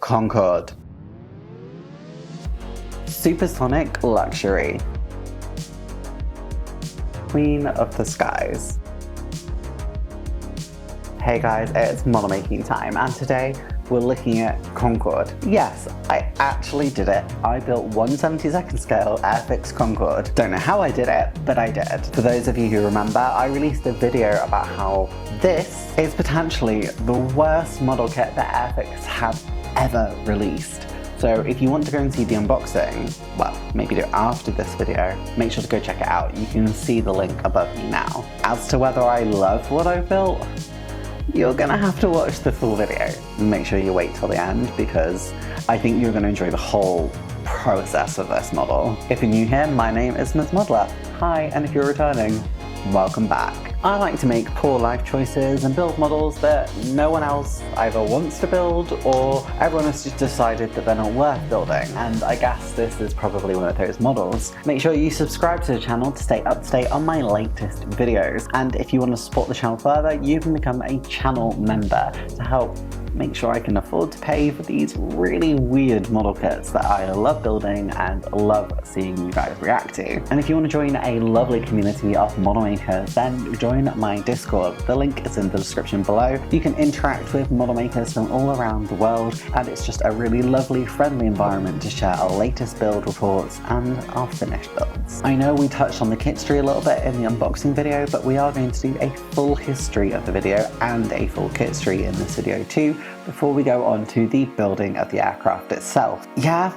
Concorde. Supersonic luxury. Queen of the skies. Hey guys, it's model making time, and today we're looking at Concorde. Yes, I actually did it. I built 1/72nd scale Airfix Concorde. Don't know how I did it, but I did. For those of you who remember, I released a video about how this is potentially the worst model kit that Airfix have ever released. So if you want to go and see the unboxing, well, maybe do it after this video, make sure to go check it out. You can see the link above me now. As to whether I love what I built, you're gonna have to watch the full video. Make sure you wait till the end because I think you're gonna enjoy the whole process of this model. If you're new here, my name is Ms. Modeler. Hi, and if you're returning, welcome back. I like to make poor life choices and build models that no one else either wants to build or everyone has just decided that they're not worth building. And I guess this is probably one of those models. Make sure you subscribe to the channel to stay up to date on my latest videos. And if you want to support the channel further, you can become a channel member to help make sure I can afford to pay for these really weird model kits that I love building and love seeing you guys react to. And if you want to join a lovely community of model makers, then join my Discord. The link is in the description below. You can interact with model makers from all around the world, and it's just a really lovely, friendly environment to share our latest build reports and our finished builds. I know we touched on the kit tree a little bit in the unboxing video, but we are going to do a full history of the video and a full kit tree in this video too, before we go on to the building of the aircraft itself. Yeah,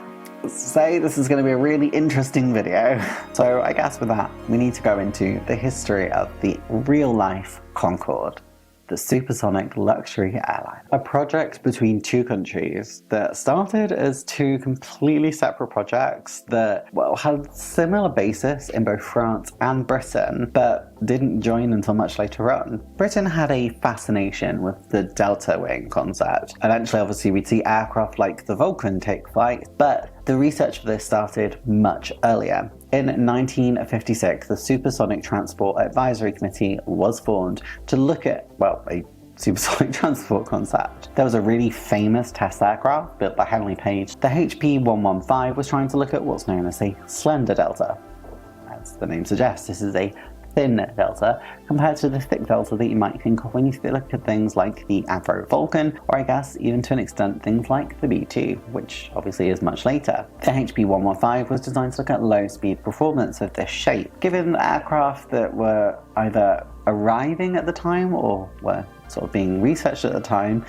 say this is going to be a really interesting video. So I guess with that, we need to go into the history of the real-life Concorde, the supersonic luxury airline. A project between two countries that started as two completely separate projects that, well, had similar basis in both France and Britain, but didn't join until much later on. Britain had a fascination with the delta wing concept. Eventually, obviously, we'd see aircraft like the Vulcan take flight, but the research for this started much earlier. In 1956, the Supersonic Transport Advisory Committee was formed to look at, well, a supersonic transport concept. There was a really famous test aircraft built by Henry Page. The HP-115 was trying to look at what's known as a slender delta. As the name suggests, this is a thin delta compared to the thick delta that you might think of when you look at things like the Avro Vulcan, or I guess even to an extent things like the B-2, which obviously is much later. The HP-115 was designed to look at low speed performance of this shape. Given aircraft that were either arriving at the time or were sort of being researched at the time,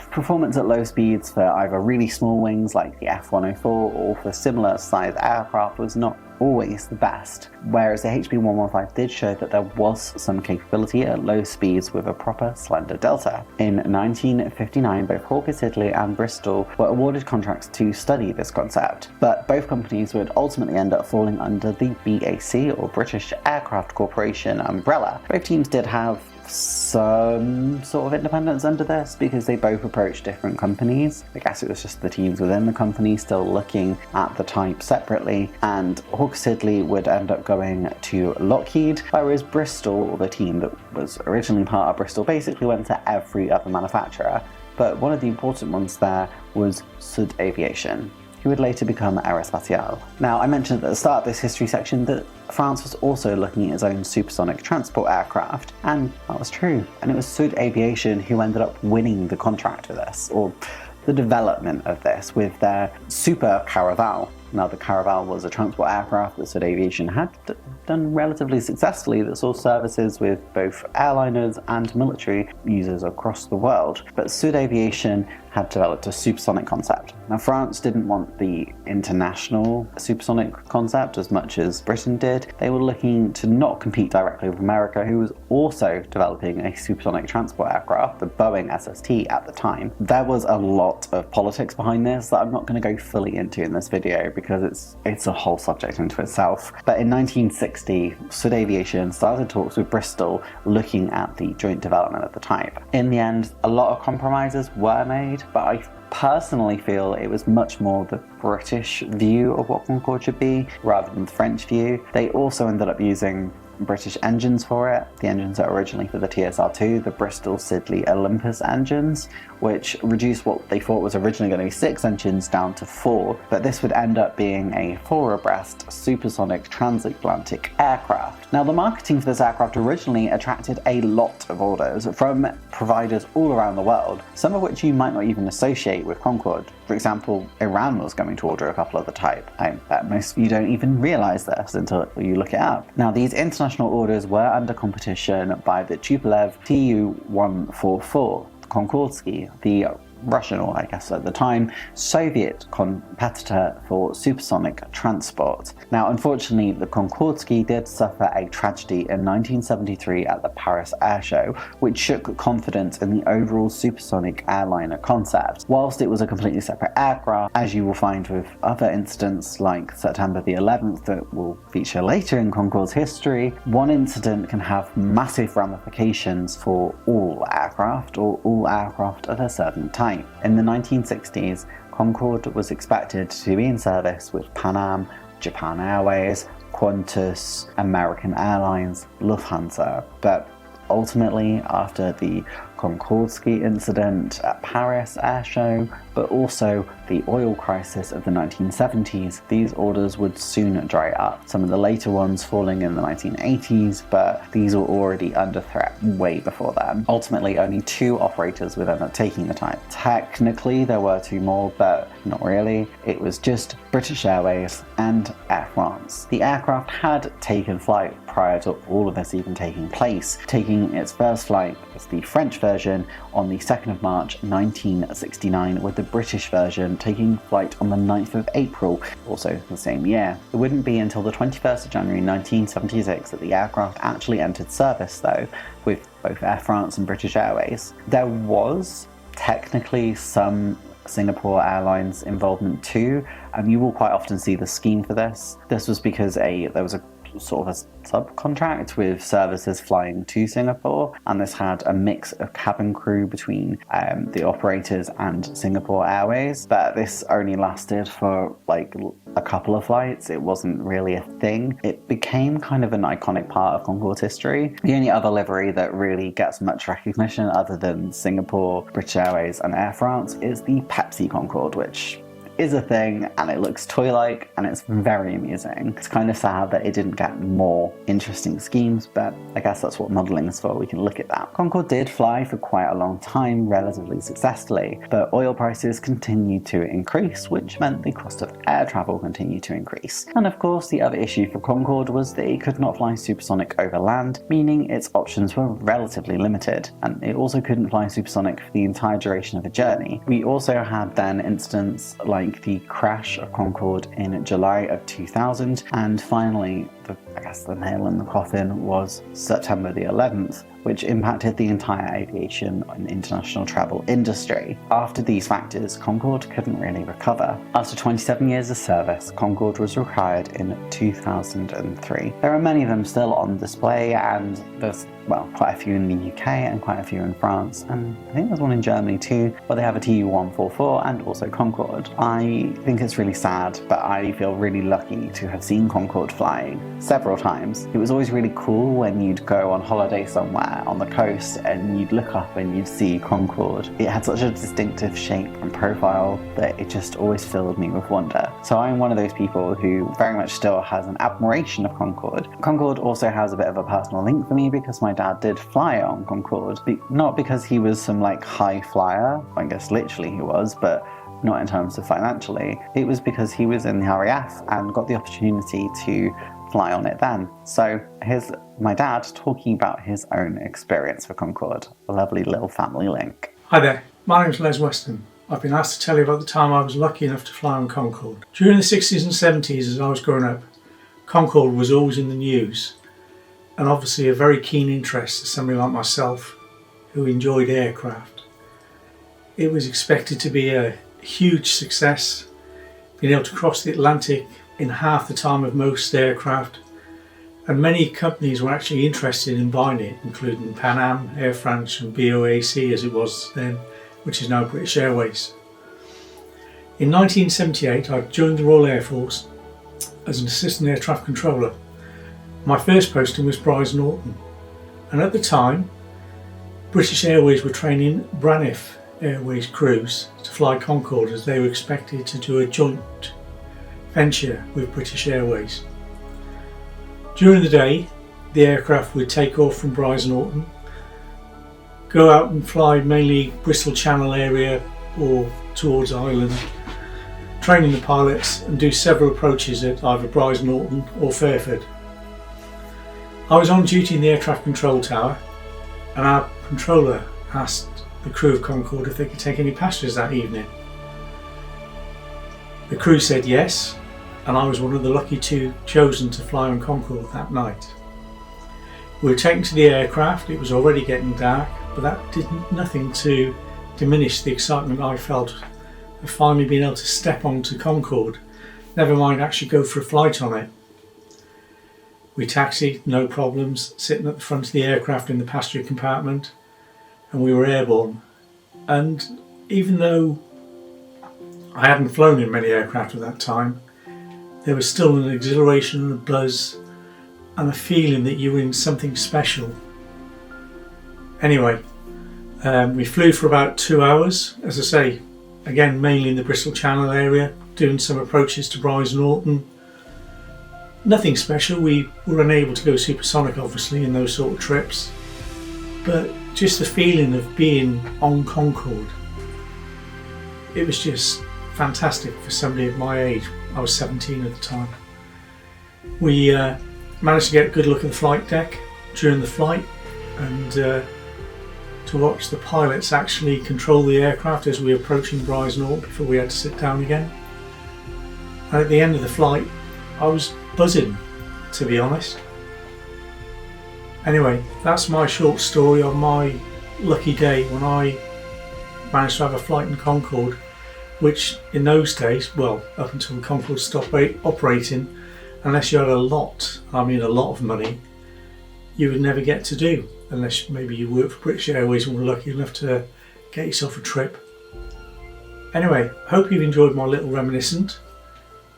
performance at low speeds for either really small wings like the F-104 or for similar sized aircraft was not always the best, whereas the HP-115 did show that there was some capability at low speeds with a proper slender delta. In 1959, both Hawker Siddeley and Bristol were awarded contracts to study this concept, but both companies would ultimately end up falling under the BAC, or British Aircraft Corporation, umbrella. Both teams did have some sort of independence under this because they both approached different companies. I guess it was just the teams within the company still looking at the type separately, and Hawker Siddeley would end up going to Lockheed, whereas Bristol, the team that was originally part of Bristol, basically went to every other manufacturer. But one of the important ones there was Sud Aviation, who would later become Aerospatiale. Now, I mentioned at the start of this history section that France was also looking at its own supersonic transport aircraft, and that was true. And it was Sud Aviation who ended up winning the contract for this, or the development of this, with their Super Caraval. Now, the Caraval was a transport aircraft that Sud Aviation had done relatively successfully that saw services with both airliners and military users across the world. But Sud Aviation had developed a supersonic concept. Now, France didn't want the international supersonic concept as much as Britain did. They were looking to not compete directly with America, who was also developing a supersonic transport aircraft, the Boeing SST at the time. There was a lot of politics behind this that I'm not going to go fully into in this video because it's a whole subject into itself. But in 1960, Sud Aviation started talks with Bristol looking at the joint development of the type. In the end, a lot of compromises were made, but I personally feel it was much more the British view of what Concorde should be rather than the French view. They also ended up using British engines for it. The engines are originally for the TSR-2, the Bristol Siddeley Olympus engines, which reduced what they thought was originally going to be 6 engines down to 4, but this would end up being a 4-abreast supersonic transatlantic aircraft. Now, the marketing for this aircraft originally attracted a lot of orders from providers all around the world, some of which you might not even associate with Concorde. For example, Iran was going to order a couple of the type. I bet most of you don't even realise this until you look it up. Now, these international orders were under competition by the Tupolev Tu-144, Concorde, the Russian, or I guess at the time, Soviet competitor for supersonic transport. Now, unfortunately, the Concorde did suffer a tragedy in 1973 at the Paris Air Show, which shook confidence in the overall supersonic airliner concept. Whilst it was a completely separate aircraft, as you will find with other incidents like September the 11th that will feature later in Concorde's history, one incident can have massive ramifications for all aircraft, or all aircraft at a certain time. In the 1960s, Concorde was expected to be in service with Pan Am, Japan Airways, Qantas, American Airlines, Lufthansa, but ultimately, after the Concorde incident at Paris Air Show, but also the oil crisis of the 1970s, these orders would soon dry up. Some of the later ones falling in the 1980s, but these were already under threat way before then. Ultimately, only 2 operators would end up taking the type. Technically, there were 2 more, but not really. It was just British Airways and Air France. The aircraft had taken flight prior to all of this even taking place, taking its first flight as the French version on the 2nd of March 1969, with the British version taking flight on the 9th of April, also the same year. It wouldn't be until the 21st of January 1976 that the aircraft actually entered service, though, with both Air France and British Airways. There was technically some Singapore Airlines involvement too, and you will quite often see the scheme for this. This was because there was a sort of a subcontract with services flying to Singapore, and this had a mix of cabin crew between the operators and Singapore Airways, but this only lasted for like a couple of flights. It wasn't really a thing. It became kind of an iconic part of Concorde's history. The only other livery that really gets much recognition other than Singapore, British Airways and Air France is the Pepsi Concorde, which is a thing, and it looks toy-like, and it's very amusing. It's kind of sad that it didn't get more interesting schemes, but I guess that's what modelling is for. We can look at that. Concorde did fly for quite a long time, relatively successfully, but oil prices continued to increase, which meant the cost of air travel continued to increase. And of course, the other issue for Concorde was that it could not fly supersonic over land, meaning its options were relatively limited, and it also couldn't fly supersonic for the entire duration of a journey. We also had then incidents like the crash of Concorde in July of 2000, and finally, the nail in the coffin was September the 11th, which impacted the entire aviation and international travel industry. After these factors, Concorde couldn't really recover. After 27 years of service, Concorde was retired in 2003. There are many of them still on display, and there's quite a few in the UK and quite a few in France, and I think there's one in Germany too, where they have a Tu-144 and also Concorde. I think it's really sad, but I feel really lucky to have seen Concorde flying several times. It was always really cool when you'd go on holiday somewhere on the coast and you'd look up and you'd see Concorde. It had such a distinctive shape and profile that it just always filled me with wonder. So I'm one of those people who very much still has an admiration of Concorde. Concorde also has a bit of a personal link for me because my dad did fly on Concorde. Not because he was some high flyer, I guess literally he was, but not in terms of financially. It was because he was in the RAF and got the opportunity to fly on it then. So here's my dad talking about his own experience for Concorde. A lovely little family link. Hi there, my name's Les Weston. I've been asked to tell you about the time I was lucky enough to fly on Concorde. During the 60s and 70s as I was growing up, Concorde was always in the news, and obviously a very keen interest to somebody like myself who enjoyed aircraft. It was expected to be a huge success, being able to cross the Atlantic in half the time of most aircraft, and many companies were actually interested in buying it, including Pan Am, Air France and BOAC as it was then, which is now British Airways. In 1978 I joined the Royal Air Force as an assistant air traffic controller, My first posting was Brize Norton, and at the time British Airways were training Braniff Airways crews to fly Concorde, as they were expected to do a joint venture with British Airways. During the day, the aircraft would take off from Brize Norton, go out and fly mainly Bristol Channel area or towards Ireland, training the pilots and do several approaches at either Brize Norton or Fairford. I was on duty in the aircraft control tower, and our controller asked the crew of Concorde if they could take any passengers that evening. The crew said yes, and I was one of the lucky two chosen to fly on Concorde that night. We were taken to the aircraft. It was already getting dark, but that did nothing to diminish the excitement I felt of finally being able to step onto Concorde, never mind actually go for a flight on it. We taxied, no problems, sitting at the front of the aircraft in the passenger compartment, and we were airborne. And even though I hadn't flown in many aircraft at that time, there was still an exhilaration and a buzz and a feeling that you were in something special. Anyway, we flew for about 2 hours, as I say, again mainly in the Bristol Channel area, doing some approaches to Brize Norton. Nothing special. We were unable to go supersonic obviously in those sort of trips, but just the feeling of being on Concorde, it was just fantastic for somebody of my age. I was 17 at the time. We managed to get a good look at the flight deck during the flight, and to watch the pilots actually control the aircraft as we were approaching Brize Norton before we had to sit down again. And at the end of the flight, I was buzzing, to be honest. Anyway, that's my short story on my lucky day when I managed to have a flight in Concorde, which in those days, well, up until the Concorde stopped operating, unless you had a lot of money, you would never get to do, unless maybe you worked for British Airways and were lucky enough to get yourself a trip. Anyway, hope you've enjoyed my little reminiscent,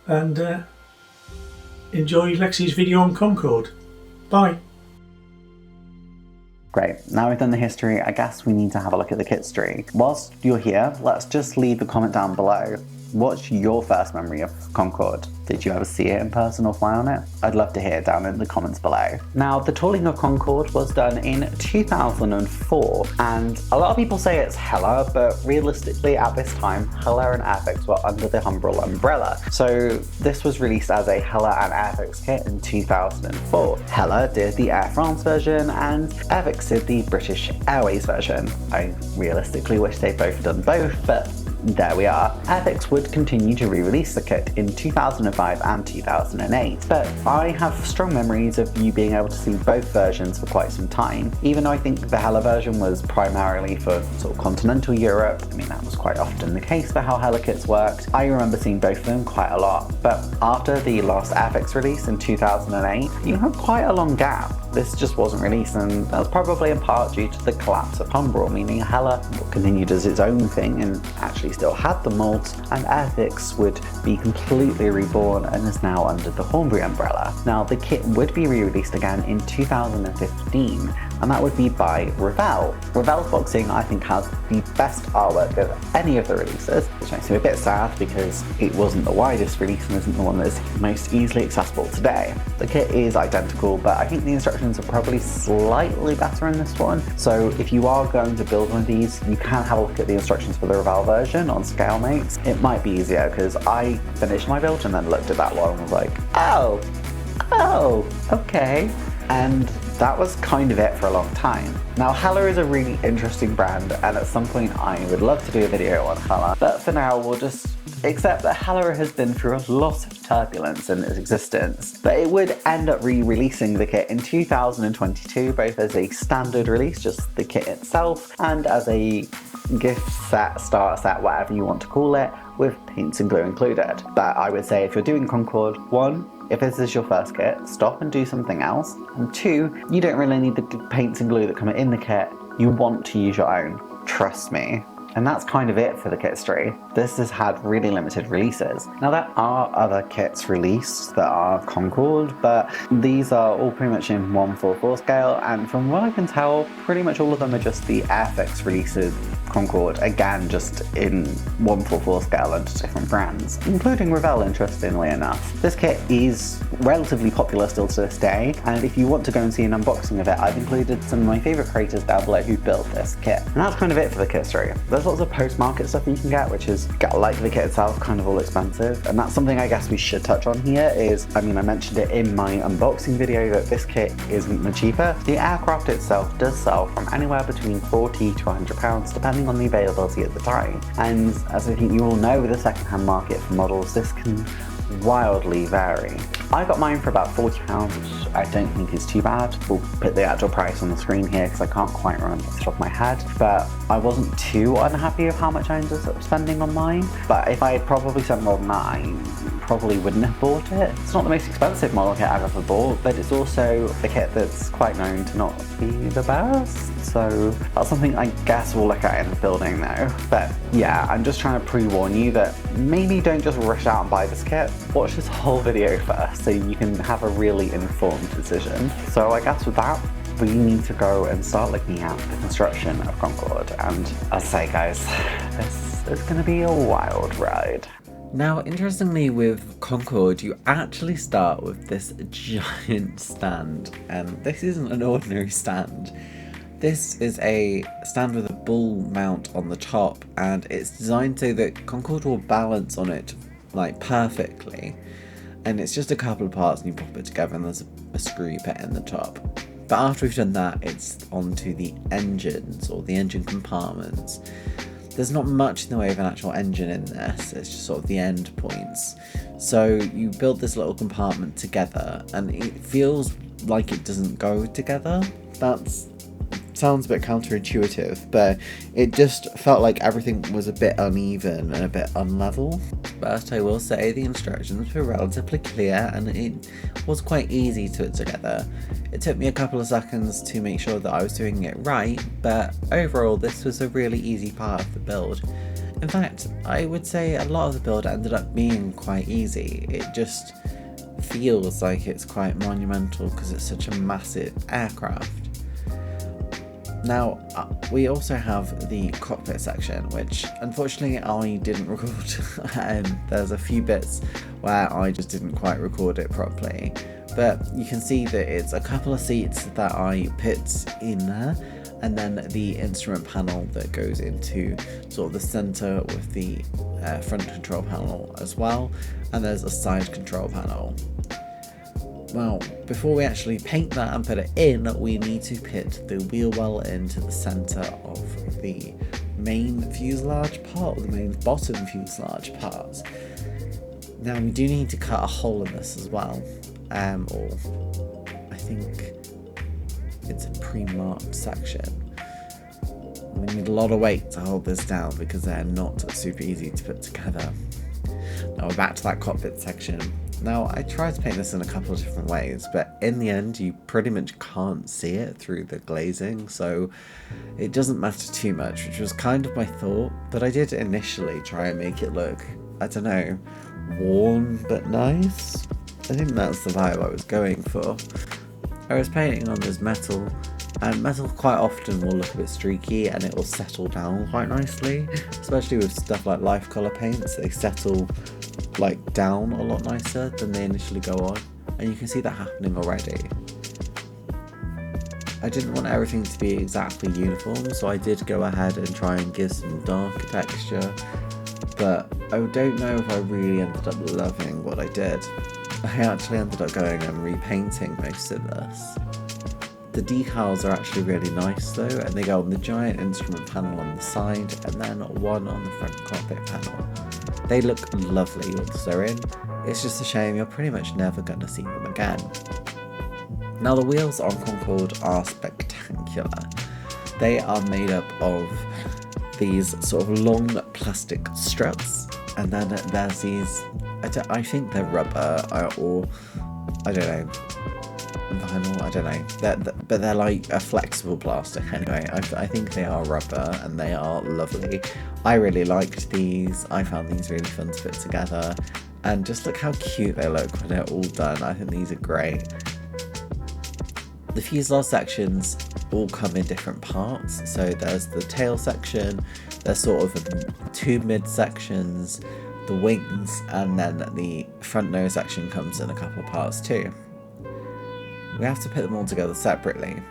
and enjoy Lexi's video on Concorde. Bye. Great, now we've done the history, I guess we need to have a look at the kit tree. Whilst you're here, let's just leave a comment down below. What's your first memory of Concorde? Did you ever see it in person or fly on it? I'd love to hear it down in the comments below. Now, the tooling of Concorde was done in 2004, and a lot of people say it's Hella, but realistically at this time, Hella and Airfix were under the Humbrol umbrella. So this was released as a Hella and Airfix kit in 2004. Hella did the Air France version, and Airfix did the British Airways version. I realistically wish they'd both done both, but there we are. Airfix would continue to re-release the kit in 2005 and 2008, but I have strong memories of you being able to see both versions for quite some time. Even though I think the Hella version was primarily for sort of continental Europe, I mean that was quite often the case for how Hella kits worked, I remember seeing both of them quite a lot. But after the last Airfix release in 2008, you had quite a long gap. This just wasn't released, and that was probably in part due to the collapse of Humbrol, meaning Hella continued as its own thing and actually still had the molds, and Airfix would be completely reborn and is now under the Hornbury umbrella. Now, the kit would be re-released again in 2015, and that would be by Revell. Revell's boxing, I think, has the best artwork of any of the releases, which makes me a bit sad because it wasn't the widest release and isn't the one that's most easily accessible today. The kit is identical, but I think the instructions are probably slightly better in this one. So if you are going to build one of these, you can have a look at the instructions for the Revell version on ScaleMates. It might be easier because I finished my build and then looked at that one and was like, oh, okay. And that was kind of it for a long time. Now, Hella is a really interesting brand, and at some point I would love to do a video on Hella, but for now we'll just accept that Hella has been through a lot of turbulence in its existence. But it would end up re-releasing the kit in 2022, both as a standard release, just the kit itself, and as a gift set, starter set, whatever you want to call it, with paints and glue included. But I would say if you're doing Concorde, 1, if this is your first kit, stop and do something else. And 2, you don't really need the paints and glue that come in the kit. You want to use your own, trust me. And that's kind of it for the kit tree. this has had really limited releases. Now there are other kits released that are Concorde, but these are all pretty much in 1/4/4 scale, and from what I can tell, pretty much all of them are just the Airfix releases Concorde, again just in 1/4/4 scale under different brands, including Revell, interestingly enough. This kit is relatively popular still to this day, and if you want to go and see an unboxing of it, I've included some of my favourite creators down below who built this kit. And that's kind of it for the kit history. There's lots of post-market stuff you can get, which is, like the kit itself, kind of all expensive, and that's something I guess we should touch on here is, I mean, I mentioned it in my unboxing video that this kit isn't the cheaper. The aircraft itself does sell from anywhere between £40 to £100 depending on the availability at the time, and as I think you all know, with the second-hand market for models, this can wildly vary. I got mine for about £40. I don't think it's too bad. We'll put the actual price on the screen here because I can't quite remember off the top of my head, but I wasn't too unhappy with how much I ended up spending on mine. But if I had probably spent more than that, I probably wouldn't have bought it. It's not the most expensive model kit I've ever bought, but it's also a kit that's quite known to not be the best. So that's something I guess we'll look at in the building now. But yeah, I'm just trying to pre-warn you that maybe don't just rush out and buy this kit. Watch this whole video first so you can have a really informed decision. So I guess with that, we need to go and start looking at the construction of Concorde. And I'll say guys, this is going to be a wild ride. Now, interestingly with Concorde, you actually start with this giant stand, and this isn't an ordinary stand. This is a stand with a ball mount on the top, and it's designed so that Concorde will balance on it like perfectly. And it's just a couple of parts and you pop it together, and there's a screw pit in the top. But after we've done that, it's onto the engines, or the engine compartments. There's not much in the way of an actual engine in this, it's just sort of the end points. So you build this little compartment together and it feels like it doesn't go together. That sounds a bit counterintuitive, but it just felt like everything was a bit uneven and a bit unlevel. But I will say the instructions were relatively clear and it was quite easy to put together. It took me a couple of seconds to make sure that I was doing it right, but overall this was a really easy part of the build. In fact, I would say a lot of the build ended up being quite easy. It just feels like it's quite monumental because it's such a massive aircraft. Now, we also have the cockpit section, which unfortunately I didn't record. There's a few bits where I just didn't quite record it properly. But you can see that it's a couple of seats that I put in there, and then the instrument panel that goes into sort of the centre with the front control panel as well, and there's a side control panel. Well, before we actually paint that and put it in, we need to put the wheel well into the centre of the main fuselage part, or the main bottom fuselage part. Now we do need to cut a hole in this as well, or I think it's a pre-marked section. We need a lot of weight to hold this down because they're not super easy to put together. Now we're back to that cockpit section. Now, I tried to paint this in a couple of different ways, but in the end you pretty much can't see it through the glazing, so it doesn't matter too much, which was kind of my thought, but I did initially try and make it look, I don't know, worn but nice. I think that's the vibe I was going for. I was painting on this metal, and metal quite often will look a bit streaky and it will settle down quite nicely, especially with stuff like life colour paints. They settle like down a lot nicer than they initially go on, and you can see that happening already. I didn't want everything to be exactly uniform, so I did go ahead and try and give some darker texture, but I don't know if I really ended up loving what I did. I actually ended up going and repainting most of this. The decals are actually really nice though, and they go on the giant instrument panel on the side and then one on the front cockpit panel. They look lovely once they're in. It's just a shame you're pretty much never going to see them again. Now the wheels on Concorde are spectacular. They are made up of these sort of long plastic struts, and then there's these, I think they're rubber or I don't know, vinyl, I don't know, but they're like a flexible plastic anyway. I think they are rubber and they are lovely. I really liked these. I found these really fun to put together, and just look how cute they look when they're all done. I think these are great. The fuselage sections all come in different parts. So there's the tail section, there's sort of 2 mid sections, the wings, and then the front nose section comes in a couple parts too. We have to put them all together separately.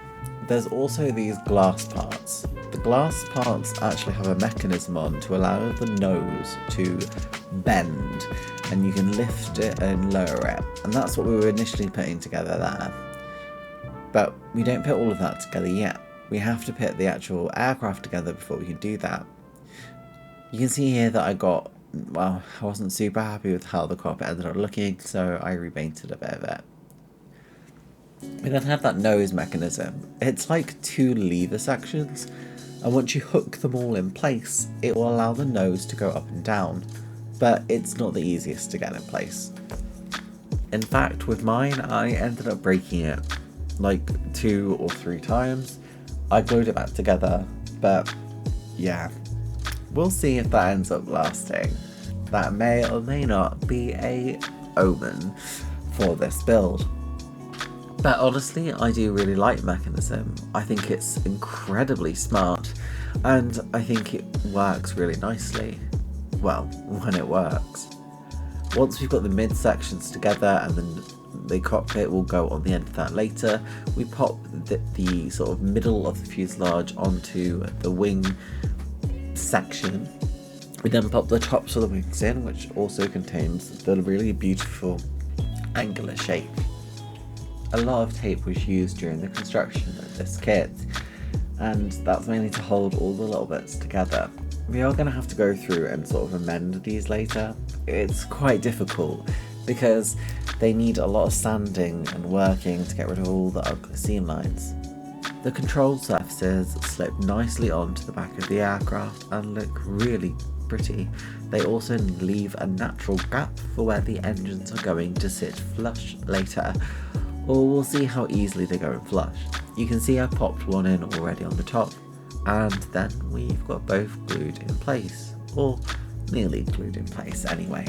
There's also these glass parts. The glass parts actually have a mechanism on to allow the nose to bend, and you can lift it and lower it. And that's what we were initially putting together there. But we don't put all of that together yet. We have to put the actual aircraft together before we can do that. You can see here that I wasn't super happy with how the cockpit ended up looking, so I repainted a bit of it. We then have that nose mechanism. It's like 2 lever sections, and once you hook them all in place, it will allow the nose to go up and down, but it's not the easiest to get in place. In fact, with mine, I ended up breaking it like 2 or 3 times. I glued it back together, but yeah, we'll see if that ends up lasting. That may or may not be a omen for this build. But honestly, I do really like Mechanism. I think it's incredibly smart, and I think it works really nicely. Well, when it works. Once we've got the mid sections together, and then the cockpit will go on the end of that later, we pop the sort of middle of the fuselage onto the wing section. We then pop the tops of the wings in, which also contains the really beautiful angular shape. A lot of tape was used during the construction of this kit, and that's mainly to hold all the little bits together. We are going to have to go through and sort of amend these later. It's quite difficult because they need a lot of sanding and working to get rid of all the ugly seam lines. The control surfaces slip nicely onto the back of the aircraft and look really pretty. They also leave a natural gap for where the engines are going to sit flush later, or we'll see how easily they go in flush. You can see I popped one in already on the top, and then we've got both glued in place, or nearly glued in place anyway.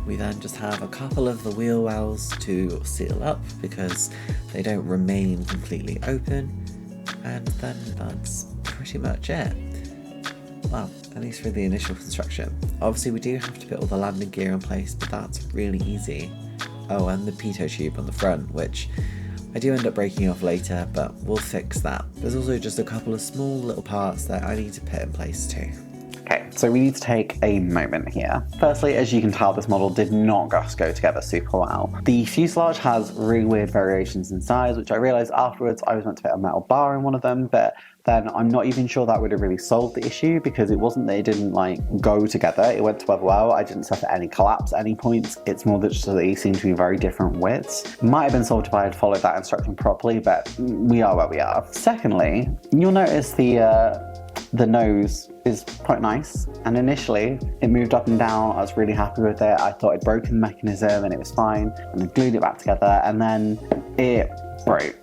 We then just have a couple of the wheel wells to seal up because they don't remain completely open, and then that's pretty much it. Well, at least for the initial construction. Obviously we do have to put all the landing gear in place, but that's really easy. Oh, and the pitot tube on the front, which I do end up breaking off later, but we'll fix that. There's also just a couple of small little parts that I need to put in place too. Okay, so we need to take a moment here. Firstly, as you can tell, this model did not just go together super well. The fuselage has really weird variations in size, which I realised afterwards I was meant to put a metal bar in one of them, but then I'm not even sure that would have really solved the issue, because it wasn't that it didn't go together, it went together well. I didn't suffer any collapse at any points. It's more that just that they seem to be very different widths. Might have been solved if I had followed that instruction properly, but we are where we are. Secondly, you'll notice the nose is quite nice, and initially it moved up and down. I was really happy with it. I thought I'd broken the mechanism and it was fine, and I glued it back together, and then it broke.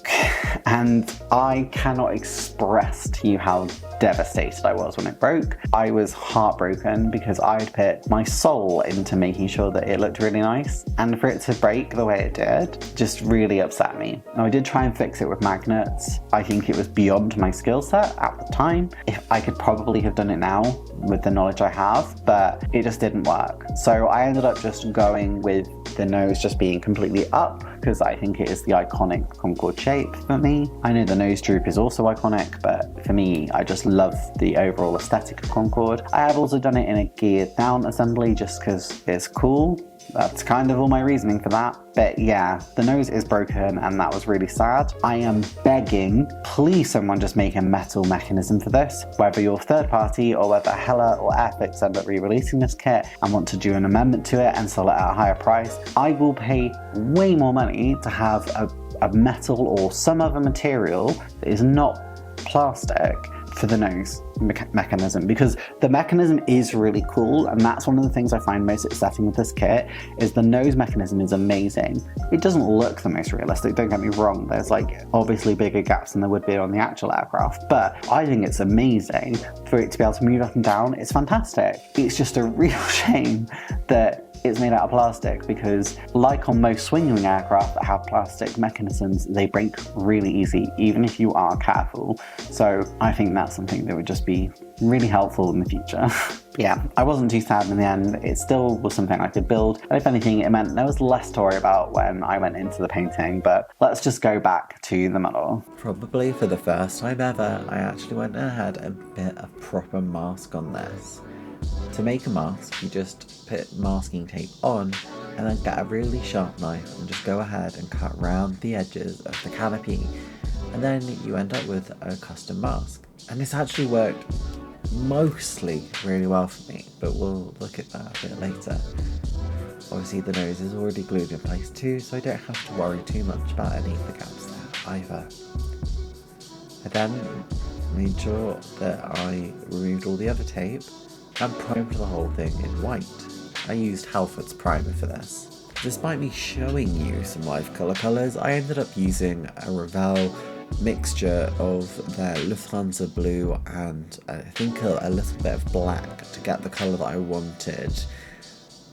And I cannot express to you how devastated I was when it broke. I was heartbroken because I'd put my soul into making sure that it looked really nice, and for it to break the way it did just really upset me. Now, I did try and fix it with magnets. I think it was beyond my skill set at the time. If I could probably have done it now with the knowledge I have, but it just didn't work. So I ended up just going with the nose just being completely up, because I think it is the iconic Concorde shape for me. I know the nose droop is also iconic, but for me, I just love the overall aesthetic of Concorde. I have also done it in a geared down assembly just because it's cool. That's kind of all my reasoning for that. But yeah, the nose is broken and that was really sad. I am begging, please someone just make a metal mechanism for this. Whether you're third party or whether Hella or Airfix end up re-releasing this kit and want to do an amendment to it and sell it at a higher price, I will pay way more money to have a metal or some other material that is not plastic for the nose mechanism, because the mechanism is really cool, and that's one of the things I find most exciting with this kit is the nose mechanism is amazing. It doesn't look the most realistic, don't get me wrong, there's like obviously bigger gaps than there would be on the actual aircraft, but I think it's amazing for it to be able to move up and down. It's fantastic. It's just a real shame that it's made out of plastic, because like on most swinging aircraft that have plastic mechanisms, they break really easy, even if you are careful. So I think that's something that would just be really helpful in the future. Yeah, I wasn't too sad in the end. It still was something I could build. And if anything, it meant there was less to worry about when I went into the painting, but let's just go back to the model. Probably for the first time ever, I actually went ahead and bit a proper mask on this. To make a mask, you just put masking tape on and then get a really sharp knife and just go ahead and cut around the edges of the canopy, and then you end up with a custom mask. And this actually worked mostly really well for me, but we'll look at that a bit later. Obviously the nose is already glued in place too, so I don't have to worry too much about any of the gaps there either. I then made sure that I removed all the other tape and primed the whole thing in white. I used Halford's primer for this. Despite me showing you some live colours, I ended up using a Revell mixture of their Lufthansa blue and I think a little bit of black to get the colour that I wanted.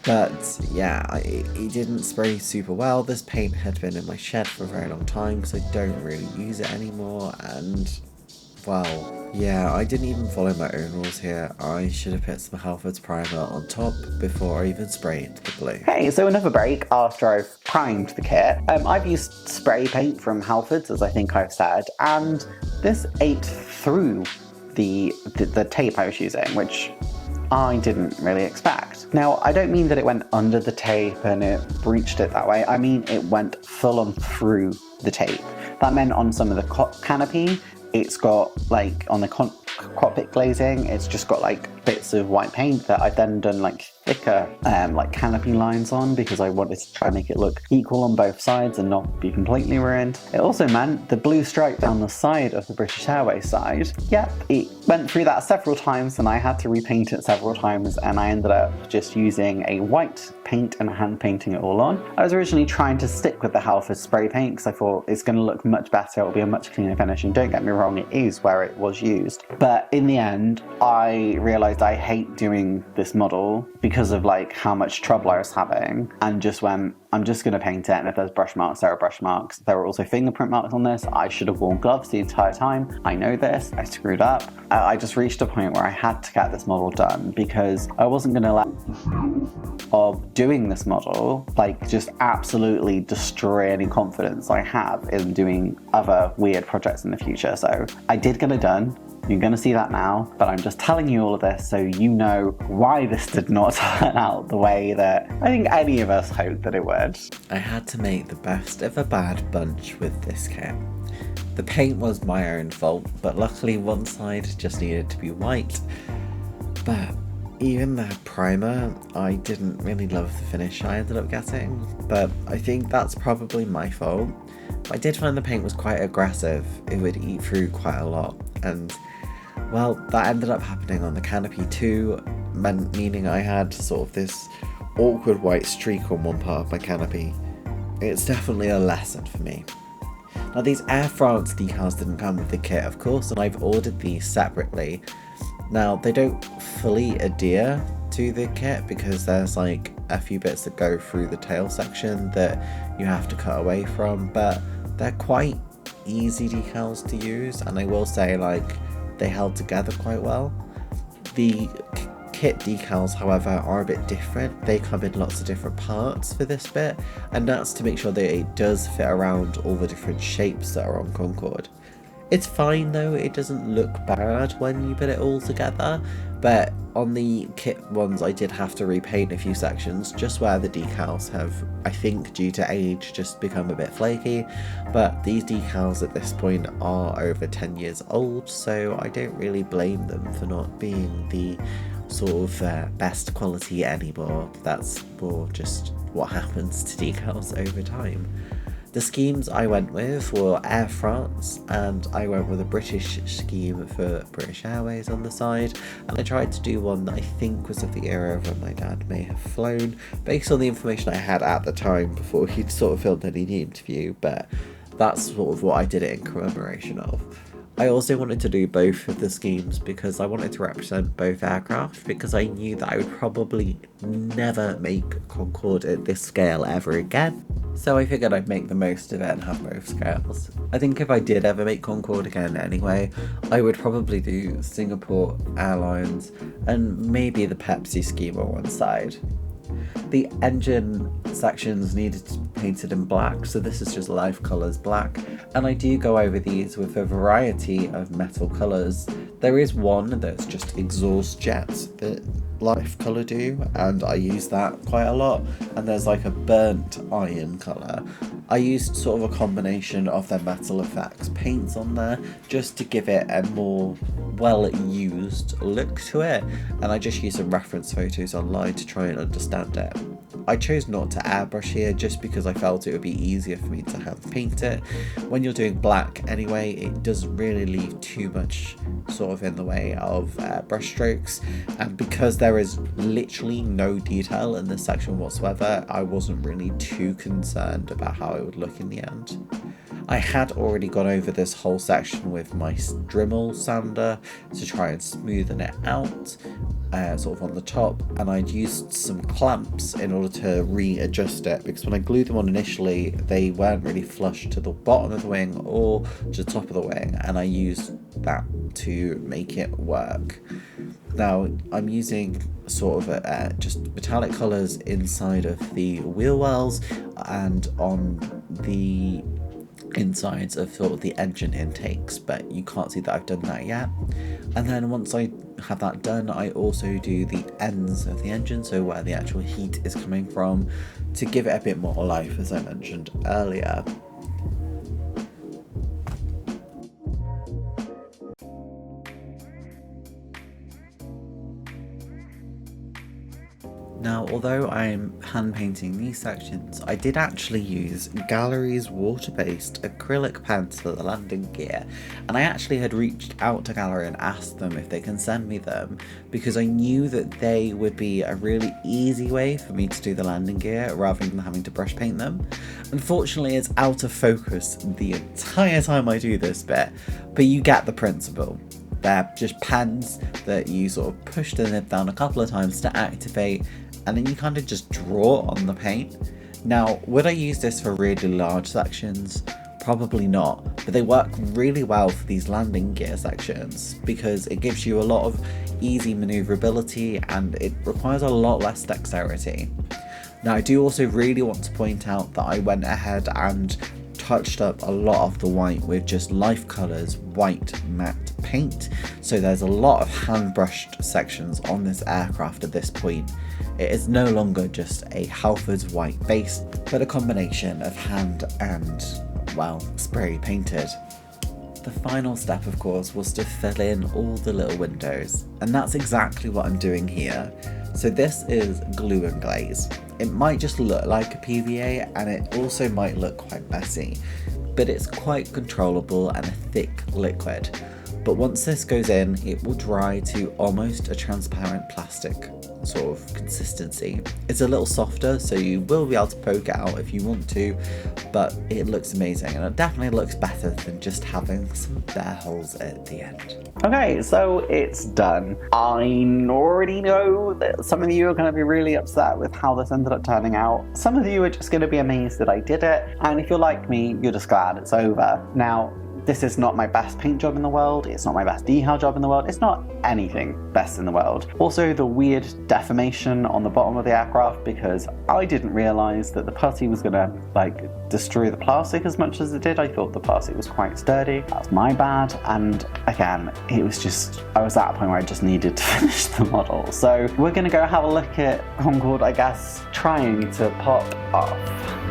But yeah, it didn't spray super well. This paint had been in my shed for a very long time, so I don't really use it anymore, and well, yeah, I didn't even follow my own rules here. I should have put some Halford's primer on top before I even sprayed the blue. Okay, so another break after I've primed the kit. I've used spray paint from Halford's, as I think I've said, and this ate through the tape I was using, which I didn't really expect. Now, I don't mean that it went under the tape and it breached it that way. I mean it went full on through the tape. That meant on some of the canopy, it's got, like, on the cockpit glazing, it's just got like bits of white paint that I've then done like thicker like canopy lines on, because I wanted to try and make it look equal on both sides and not be completely ruined. It also meant the blue stripe down the side of the British Airways side, yep, it went through that several times and I had to repaint it several times, and I ended up just using a white paint and hand painting it all on. I was originally trying to stick with the Halford spray paint because I thought it's going to look much better, it'll be a much cleaner finish, and don't get me wrong, it is where it was used. But in the end, I realised I hate doing this model because of like how much trouble I was having, and just went, I'm just going to paint it, and if there's brush marks, there are brush marks. There were also fingerprint marks on this. I should have worn gloves the entire time. I know this, I screwed up. I just reached a point where I had to get this model done, because I wasn't going to let of doing this model like just absolutely destroy any confidence I have in doing other weird projects in the future. So I did get it done. You're going to see that now, but I'm just telling you all of this so you know why this did not turn out the way that I think any of us hoped that it would. I had to make the best of a bad bunch with this kit. The paint was my own fault, but luckily one side just needed to be white. But even the primer, I didn't really love the finish I ended up getting, but I think that's probably my fault. I did find the paint was quite aggressive. It would eat through quite a lot, and well, that ended up happening on the canopy too, meaning I had sort of this awkward white streak on one part of my canopy. It's definitely a lesson for me. Now, these Air France decals didn't come with the kit, of course, and I've ordered these separately. Now, they don't fully adhere to the kit because there's like a few bits that go through the tail section that you have to cut away from, but they're quite easy decals to use, and I will say, like, they held together quite well. The kit decals, however, are a bit different. They come in lots of different parts for this bit, and that's to make sure that it does fit around all the different shapes that are on Concorde. It's fine though, it doesn't look bad when you put it all together, but on the kit ones I did have to repaint a few sections just where the decals have, I think due to age, just become a bit flaky, but these decals at this point are over 10 years old, so I don't really blame them for not being the sort of best quality anymore. That's more just what happens to decals over time. The schemes I went with were Air France, and I went with a British scheme for British Airways on the side, and I tried to do one that I think was of the era when my dad may have flown, based on the information I had at the time before he'd sort of filmed any interview, but that's sort of what I did it in commemoration of. I also wanted to do both of the schemes because I wanted to represent both aircraft, because I knew that I would probably never make Concorde at this scale ever again. So I figured I'd make the most of it and have both scales. I think if I did ever make Concorde again anyway, I would probably do Singapore Airlines and maybe the Pepsi scheme on one side. The engine sections needed to be painted in black, so this is just life colours black, and I do go over these with a variety of metal colours. There is one that's just exhaust jet that life colour do, and I use that quite a lot, and there's like a burnt iron colour. I used sort of a combination of their metal effects paints on there just to give it a more well used look to it, and I just used some reference photos online to try and understand it. I chose not to airbrush here just because I felt it would be easier for me to hand paint it. When you're doing black anyway, it doesn't really leave too much sort of in the way of brush strokes, and because there is literally no detail in this section whatsoever, I wasn't really too concerned about how it would look in the end. I had already gone over this whole section with my Dremel sander to try and smoothen it out, sort of on the top, and I'd used some clamps in order to readjust it, because when I glued them on initially they weren't really flush to the bottom of the wing or to the top of the wing, and I used that to make it work. Now I'm using sort of just metallic colours inside of the wheel wells and on the insides of sort of the engine intakes, but you can't see that I've done that yet. And then once I have that done, I also do the ends of the engine, so where the actual heat is coming from, to give it a bit more life, as I mentioned earlier. Now, although I'm hand painting these sections, I did actually use Gallery's water-based acrylic pens for the landing gear, and I actually had reached out to Gallery and asked them if they can send me them, because I knew that they would be a really easy way for me to do the landing gear rather than having to brush paint them. Unfortunately, it's out of focus the entire time I do this bit, but you get the principle. They're just pens that you sort of push the nib down a couple of times to activate, and then you kind of just draw on the paint. Now, would I use this for really large sections? Probably not, but they work really well for these landing gear sections because it gives you a lot of easy maneuverability and it requires a lot less dexterity. Now, I do also really want to point out that I went ahead and touched up a lot of the white with just Life Colours white matte paint, so there's a lot of hand brushed sections on this aircraft at this point. It is no longer just a Halfords white base, but a combination of hand and, well, spray painted. The final step, of course, was to fill in all the little windows, and that's exactly what I'm doing here. So this is glue and glaze. It might just look like a PVA, and it also might look quite messy, but it's quite controllable and a thick liquid. But once this goes in, it will dry to almost a transparent plastic sort of consistency. It's a little softer, so you will be able to poke it out if you want to, but it looks amazing, and it definitely looks better than just having some bare holes at the end. Okay, so it's done. I already know that some of you are going to be really upset with how this ended up turning out. Some of you are just going to be amazed that I did it, and if you're like me, you're just glad it's over. Now, This is not my best paint job in the world, it's not my best decal job in the world, it's not anything best in the world. Also, the weird deformation on the bottom of the aircraft, because I didn't realise that the putty was gonna like destroy the plastic as much as it did. I thought the plastic was quite sturdy. That's my bad, and again, it was just, I was at a point where I just needed to finish the model. So we're gonna go have a look at Concorde, I guess, trying to pop off.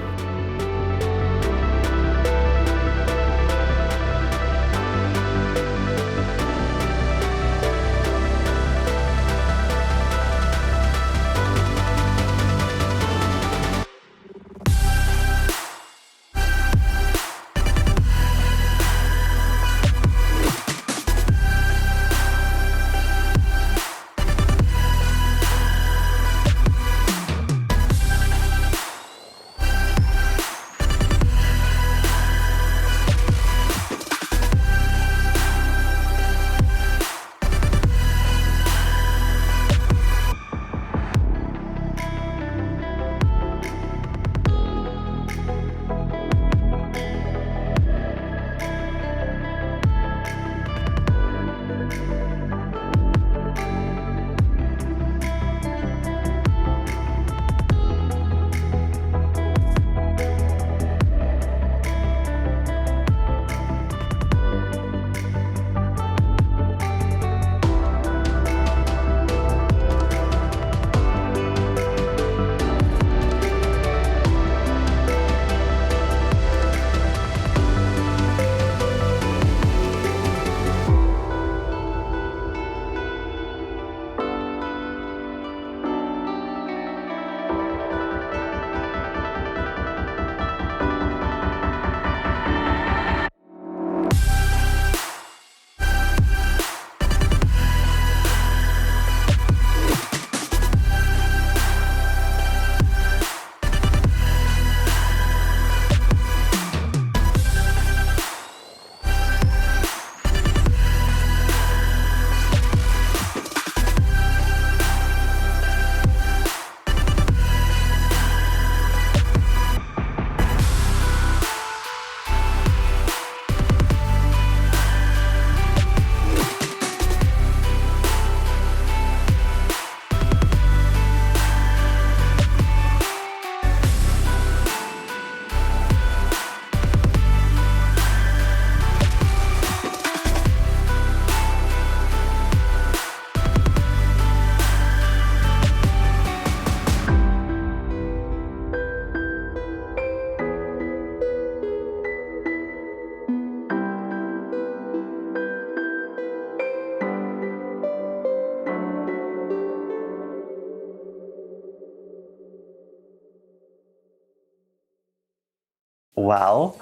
Well,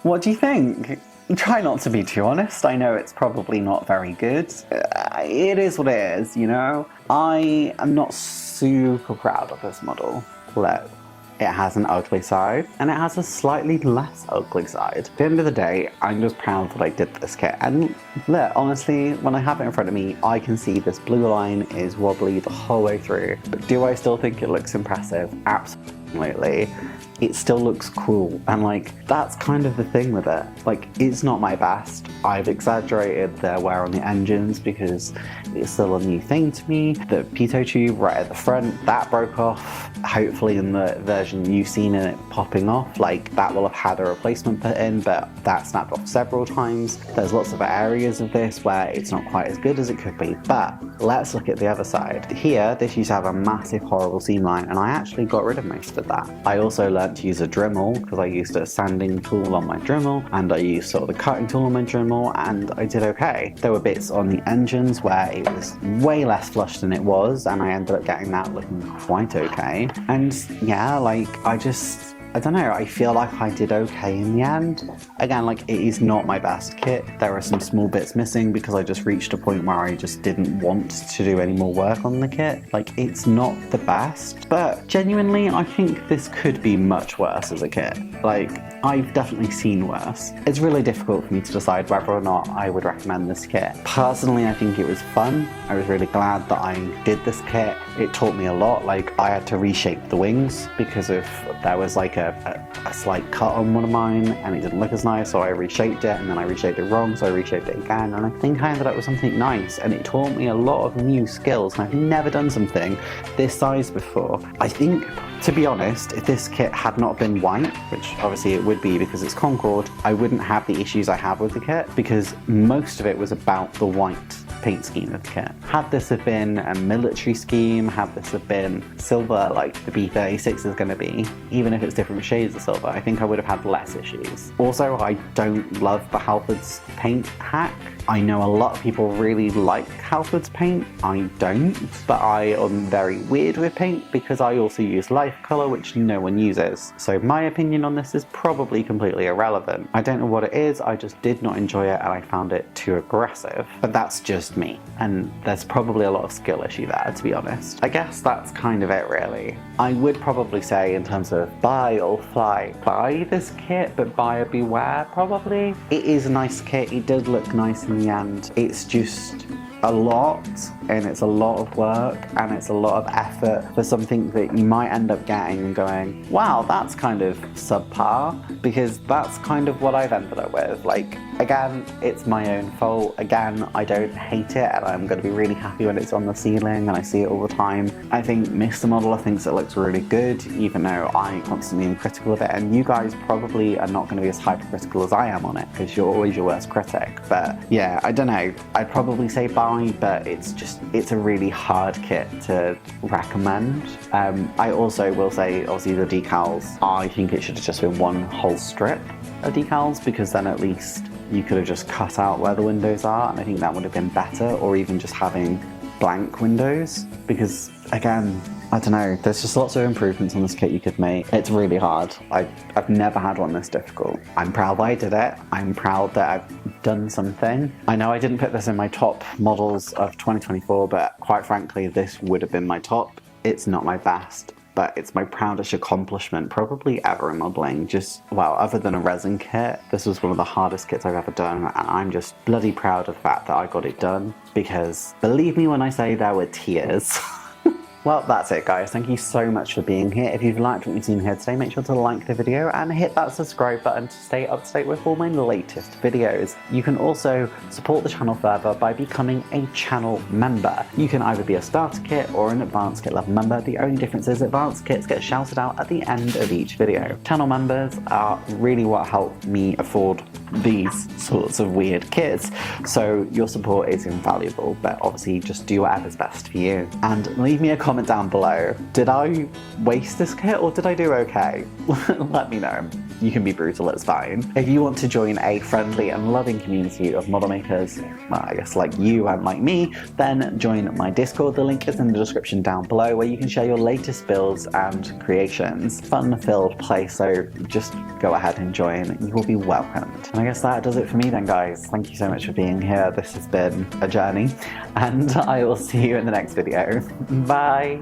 what do you think? Try not to be too honest. I know it's probably not very good. It is what it is, you know? I am not super proud of this model. Look, it has an ugly side, and it has a slightly less ugly side. At the end of the day, I'm just proud that I did this kit. And look, honestly, when I have it in front of me, I can see this blue line is wobbly the whole way through. But do I still think it looks impressive? Absolutely. It still looks cool, and like, that's kind of the thing with it. Like, it's not my best. I've exaggerated the wear on the engines because it's still a new thing to me. The pitot tube right at the front, that broke off. Hopefully in the version you've seen it popping off, like, that will have had a replacement put in, but that snapped off several times. There's lots of areas of this where it's not quite as good as it could be, but let's look at the other side. Here, this used to have a massive horrible seam line, and I actually got rid of most of that. I also learned to use a Dremel because I used a sanding tool on my Dremel, and I used sort of the cutting tool on my Dremel, and I did okay. There were bits on the engines where it was way less flush than it was, and I ended up getting that looking quite okay. And yeah, like, I don't know, I feel like I did okay in the end. Again, like, it is not my best kit. There are some small bits missing because I just reached a point where I just didn't want to do any more work on the kit. Like, it's not the best, but genuinely, I think this could be much worse as a kit. Like, I've definitely seen worse. It's really difficult for me to decide whether or not I would recommend this kit. Personally, I think it was fun. I was really glad that I did this kit. It taught me a lot. Like, I had to reshape the wings because there was like a slight cut on one of mine and it didn't look as nice, so I reshaped it, and then I reshaped it wrong, so I reshaped it again, and I think I ended up with something nice, and it taught me a lot of new skills, and I've never done something this size before. I think, to be honest, if this kit had not been white, which obviously it would be because it's Concorde, I wouldn't have the issues I have with the kit, because most of it was about the white paint scheme of the kit. Had this have been a military scheme, had this have been silver like the B36 is going to be, even if it's different shades of silver, I think I would have had less issues. Also, I don't love the Halford's paint hack. I know a lot of people really like Halford's paint. I don't, but I am very weird with paint because I also use life color, which no one uses. So my opinion on this is probably completely irrelevant. I don't know what it is, I just did not enjoy it and I found it too aggressive. But that's just me, and there's probably a lot of skill issue there, to be honest. I guess that's kind of it really. I would probably say, in terms of buy or fly, buy this kit, but buyer beware probably. It is a nice kit, it did look nice in the end. It's just a lot, and it's a lot of work, and it's a lot of effort for something that you might end up getting and going, wow, that's kind of subpar, because that's kind of what I've ended up with. Like, again, it's my own fault. Again, I don't hate it, and I'm going to be really happy when it's on the ceiling and I see it all the time. I think Mr. Modeler thinks it looks really good, even though I constantly am critical of it, and you guys probably are not going to be as hypercritical as I am on it, because you're always your worst critic. But yeah, I don't know. I'd probably say buy, but it's a really hard kit to recommend. I also will say, obviously, the decals, I think it should have just been one whole strip of decals, because then at least you could have just cut out where the windows are, and I think that would have been better, or even just having blank windows, because again, I don't know, there's just lots of improvements on this kit you could make. It's really hard. I've never had one this difficult. I'm proud that I did it. I'm proud that I've done something. I know I didn't put this in my top models of 2024, but quite frankly, this would have been my top. It's not my best, but it's my proudest accomplishment probably ever in modeling. Just, well, other than a resin kit, this was one of the hardest kits I've ever done, and I'm just bloody proud of the fact that I got it done, because believe me when I say there were tears. Well, that's it guys, thank you so much for being here. If you've liked what you've seen here today, make sure to like the video and hit that subscribe button to stay up to date with all my latest videos. You can also support the channel further by becoming a channel member. You can either be a starter kit or an advanced kit level member. The only difference is advanced kits get shouted out at the end of each video. Channel members are really what help me afford these sorts of weird kits, so your support is invaluable, but obviously just do whatever's best for you. And leave me a comment down below. Did I waste this kit or did I do okay? Let me know. You can be brutal, it's fine. If you want to join a friendly and loving community of model makers, well, I guess like you and like me, then join my Discord. The link is in the description down below, where you can share your latest builds and creations. Fun-filled place, so just go ahead and join. You will be welcomed. And I guess that does it for me then, guys. Thank you so much for being here. This has been a journey, and I will see you in the next video. Bye!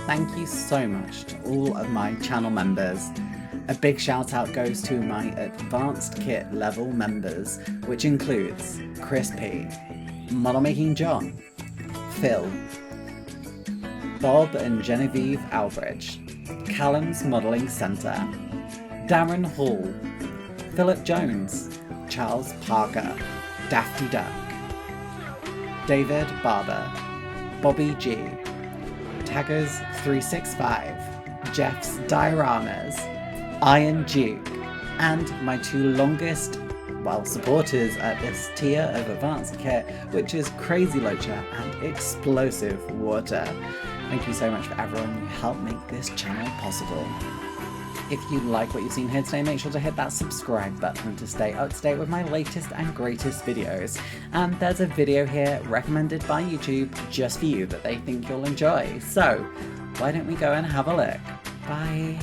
Thank you so much to all of my channel members. A big shout out goes to my advanced kit level members, which includes Chris P, Model Making John, Phil, Bob and Genevieve Albridge, Callum's Modelling Centre, Darren Hall, Philip Jones, Charles Parker, Dafty Duck, David Barber, Bobby G, Taggers 365, Jeff's Dioramas, Iron Duke, and my two longest, well, supporters at this tier of advanced kit, which is Crazy Loacher and Explosive Water. Thank you so much for everyone who helped make this channel possible. If you like what you've seen here today, make sure to hit that subscribe button to stay up to date with my latest and greatest videos. And there's a video here recommended by YouTube just for you that they think you'll enjoy. So why don't we go and have a look? Bye.